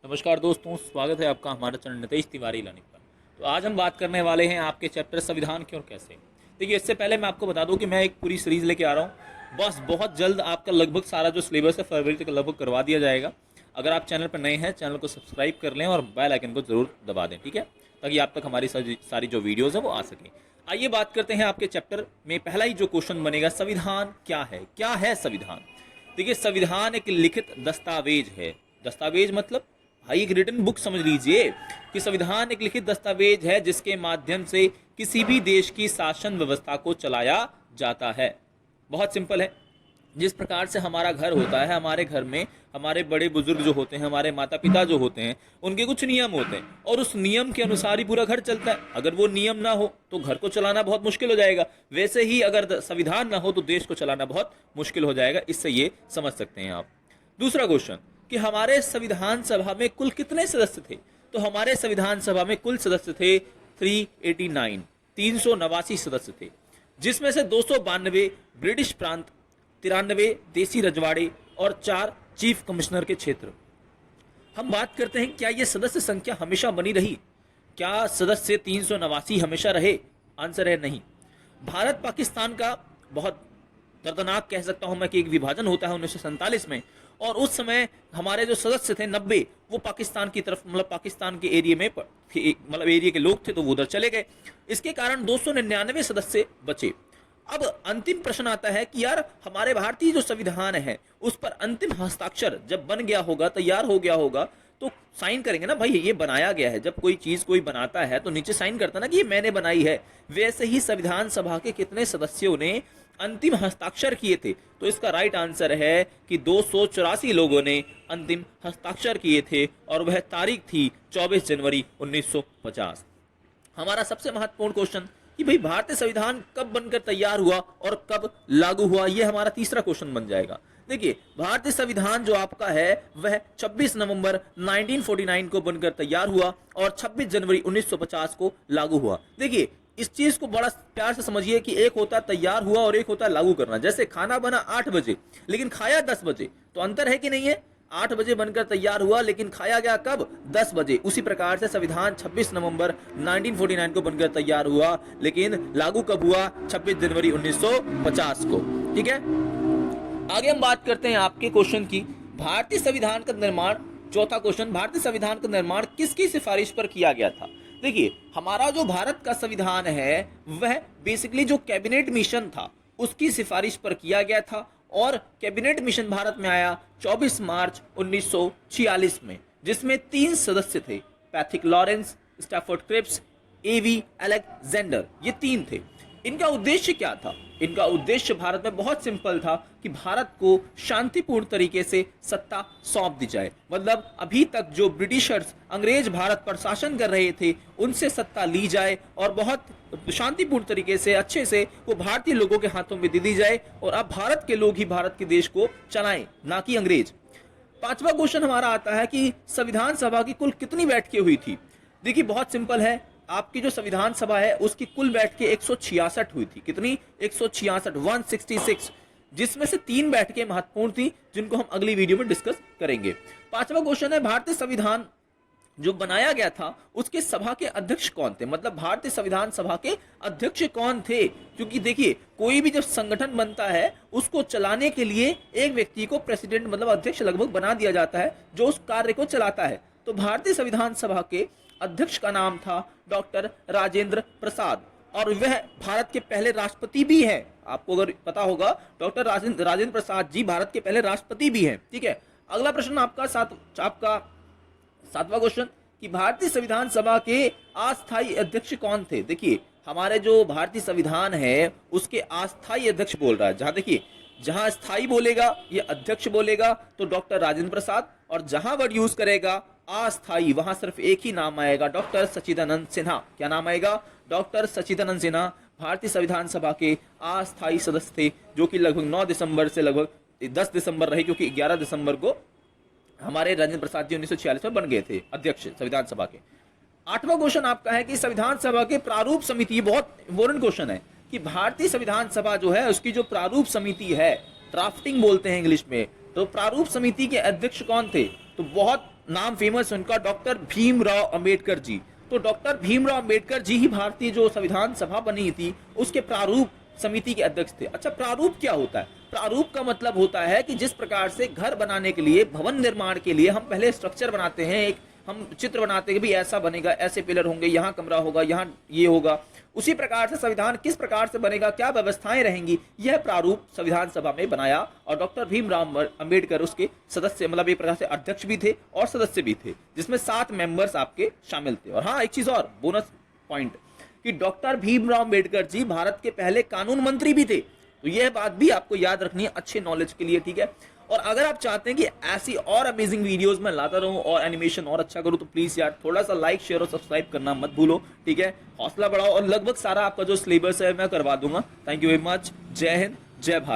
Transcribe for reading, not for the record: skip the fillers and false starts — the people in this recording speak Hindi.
नमस्कार दोस्तों, स्वागत है आपका हमारे चैनल नितेश तिवारी लर्निंग पर। तो आज हम बात करने वाले हैं आपके चैप्टर संविधान क्यों और कैसे। देखिए, इससे पहले मैं आपको बता दूं कि मैं एक पूरी सीरीज लेके आ रहा हूं। बस बहुत जल्द आपका लगभग सारा जो सिलेबस है फरवरी तक लगभग करवा दिया जाएगा। अगर आप चैनल पर नए हैं, चैनल को सब्सक्राइब कर लें और बेल आइकन को जरूर दबा दें, ठीक है, ताकि आप तक हमारी सारी जो वीडियोज है वो आ सके। आइए बात करते हैं आपके चैप्टर में। पहला ही जो क्वेश्चन बनेगा, संविधान क्या है संविधान। देखिए, संविधान एक लिखित दस्तावेज है। दस्तावेज मतलब भाई एक रिटन बुक समझ लीजिए कि संविधान एक लिखित दस्तावेज है जिसके माध्यम से किसी भी देश की शासन व्यवस्था को चलाया जाता है। बहुत सिंपल है। जिस प्रकार से हमारा घर होता है, हमारे घर में हमारे बड़े बुजुर्ग जो होते हैं, हमारे माता पिता जो होते हैं, उनके कुछ नियम होते हैं और उस नियम के अनुसार ही पूरा घर चलता है। अगर वो नियम ना हो तो घर को चलाना बहुत मुश्किल हो जाएगा। वैसे ही अगर संविधान ना हो तो देश को चलाना बहुत मुश्किल हो जाएगा। इससे ये समझ सकते हैं आप। दूसरा क्वेश्चन कि हमारे संविधान सभा में कुल कितने सदस्य थे। तो हमारे संविधान सभा में कुल सदस्य थे 389, 389 सदस्य थे, जिसमें से 292 ब्रिटिश प्रांत, 93 देसी रजवाड़े और 4 चीफ कमिश्नर के क्षेत्र। हम बात करते हैं, क्या यह सदस्य संख्या हमेशा बनी रही? क्या सदस्य 389 हमेशा रहे? आंसर है नहीं। भारत पाकिस्तान का बहुत दर्दनाक कह सकता हूं मैं कि एक विभाजन होता है 1947 में, और उस समय हमारे जो सदस्य थे 90, वो पाकिस्तान की तरफ मतलब पाकिस्तान के एरिया में मतलब एरिया के लोग थे, तो वो उधर चले गए। इसके कारण 299 सदस्य बचे। अब अंतिम प्रश्न आता है कि यार हमारे भारतीय जो संविधान है उस पर अंतिम हस्ताक्षर जब बन गया होगा, तैयार हो गया होगा, तो साइन करेंगे ना भाई, ये बनाया गया है। जब कोई चीज कोई बनाता है तो नीचे साइन करता ना कि ये मैंने बनाई है। वैसे ही संविधान सभा के कितने सदस्यों ने अंतिम हस्ताक्षर किए थे? तो इसका राइट आंसर है कि 284 लोगों ने अंतिम हस्ताक्षर किए थे और वह तारीख थी 24 जनवरी 1950। हमारा सबसे महत्वपूर्ण क्वेश्चन कि भाई भारतीय संविधान कब बनकर तैयार हुआ और कब लागू हुआ, यह हमारा तीसरा क्वेश्चन बन जाएगा। देखिए, भारतीय संविधान जो आपका है वह 26 नवंबर 1949 को बनकर तैयार हुआ और 26 जनवरी 1950 को लागू हुआ। देखिए, इस चीज को बड़ा प्यार से समझिए कि एक होता तैयार हुआ और एक होता लागू करना। जैसे खाना बना 8 बजे लेकिन खाया 10 बजे, तो अंतर है कि नहीं है? 8 बजे बनकर तैयार हुआ लेकिन खाया गया कब? 10 बजे। उसी प्रकार से संविधान 26 नवंबर 1949 को बनकर तैयार हुआ लेकिन लागू कब हुआ? 26 जनवरी 1950 को। ठीक है, आगे हम बात करते हैं आपके क्वेश्चन की। भारतीय संविधान का निर्माण, चौथा क्वेश्चन, भारतीय संविधान का निर्माण किसकी सिफारिश पर किया गया था? देखिए, हमारा जो भारत का संविधान है वह बेसिकली जो कैबिनेट मिशन था उसकी सिफारिश पर किया गया था और कैबिनेट मिशन भारत में आया 24 मार्च 1946 में, जिसमें 3 सदस्य थे, पैथिक लॉरेंस, स्टैफोर्ड क्रिप्स, एवी अलेक्जेंडर। ये 3 थे। इनका उद्देश्य क्या था? इनका उद्देश्य भारत में बहुत सिंपल था कि भारत को शांतिपूर्ण तरीके से सत्ता सौंप दी जाए। मतलब अभी तक जो ब्रिटिशर्स, अंग्रेज भारत पर शासन कर रहे थे, उनसे सत्ता ली जाए और बहुत शांतिपूर्ण तरीके से अच्छे से वो भारतीय लोगों के हाथों में दे दी जाए और अब भारत के लोग ही भारत के देश को चलाएं, ना कि अंग्रेज। पांचवा क्वेश्चन हमारा आता है कि संविधान सभा की कुल कितनी बैठकें हुई थी? देखिए, बहुत सिंपल है। आपकी जो संविधान सभा है उसकी कुल बैठकें 166 हुई थी। कितनी? 166, जिसमें से 3 बैठकें महत्वपूर्ण थी जिनको हम अगली वीडियो में डिस्कस करेंगे। पांचवा क्वेश्चन है, भारतीय संविधान जो बनाया गया था उसके सभा के अध्यक्ष कौन थे? मतलब भारतीय संविधान सभा के अध्यक्ष कौन थे? क्योंकि देखिए, कोई भी जब संगठन बनता है उसको चलाने के लिए एक व्यक्ति को प्रेसिडेंट मतलब अध्यक्ष लगभग बना दिया जाता है जो उस कार्य को चलाता है। तो भारतीय संविधान सभा के अध्यक्ष का नाम था डॉक्टर राजेंद्र प्रसाद और वह भारत के पहले राष्ट्रपति भी हैं। आपको अगर पता होगा, डॉक्टर राजेंद्र प्रसाद जी भारत के पहले राष्ट्रपति भी हैं। ठीक है, अगला प्रश्न आपका सातवां क्वेश्चन कि भारतीय संविधान सभा के अस्थायी अध्यक्ष कौन थे? देखिए, हमारे जो भारतीय संविधान है उसके अस्थायी अध्यक्ष बोल रहा है। जहां देखिए, जहां स्थायी बोलेगा ये अध्यक्ष बोलेगा तो डॉक्टर राजेंद्र प्रसाद, और जहां वर्ड यूज करेगा अस्थायी वहां सिर्फ एक ही नाम आएगा, डॉक्टर सच्चिदानंद सिन्हा। क्या नाम आएगा? डॉक्टर सच्चिदानंद सिन्हा भारतीय संविधान सभा के अस्थायी सदस्य थे, जो कि लगभग 9 दिसंबर से लगभग 10 दिसंबर रहे, क्योंकि 11 दिसंबर को हमारे राजेंद्र प्रसाद जी 1946 में बन गए थे अध्यक्ष संविधान सभा के। 8वां क्वेश्चन आपका है कि संविधान सभा के प्रारूप समिति, बहुत इंपॉर्टेंट क्वेश्चन है कि भारतीय संविधान सभा जो है उसकी जो प्रारूप समिति है, ड्राफ्टिंग बोलते हैं इंग्लिश में, तो प्रारूप समिति के अध्यक्ष कौन थे? तो बहुत नाम फेमस है उनका, डॉक्टर भीमराव अंबेडकर जी। तो डॉक्टर भीमराव अंबेडकर जी ही भारतीय जो संविधान सभा बनी थी उसके प्रारूप समिति के अध्यक्ष थे। अच्छा, प्रारूप क्या होता है? प्रारूप का मतलब होता है कि जिस प्रकार से घर बनाने के लिए, भवन निर्माण के लिए हम पहले स्ट्रक्चर बनाते हैं, एक हम चित्र बनाते हैं कि भाई ऐसा बनेगा, ऐसे पिलर होंगे, यहाँ कमरा होगा, यहाँ ये होगा, उसी प्रकार से संविधान किस प्रकार से बनेगा, क्या व्यवस्थाएं रहेंगी, यह प्रारूप संविधान सभा में बनाया। और डॉक्टर भीमराव अंबेडकर उसके सदस्य, मतलब एक प्रकार से अध्यक्ष भी थे और सदस्य भी थे, जिसमें 7 मेंबर्स आपके शामिल थे। और हाँ, एक चीज और बोनस पॉइंट कि डॉक्टर भीमराव अंबेडकर जी भारत के पहले कानून मंत्री भी थे। तो यह बात भी आपको याद रखनी है अच्छे नॉलेज के लिए, ठीक है। और अगर आप चाहते हैं कि ऐसी और अमेजिंग वीडियोस मैं लाता रहूं और एनिमेशन और अच्छा करूं, तो प्लीज यार थोड़ा सा लाइक, शेयर और सब्सक्राइब करना मत भूलो, ठीक है। हौसला बढ़ाओ और लगभग सारा आपका जो सिलेबस है मैं करवा दूंगा। Thank you very much. जय हिंद, जय भारत।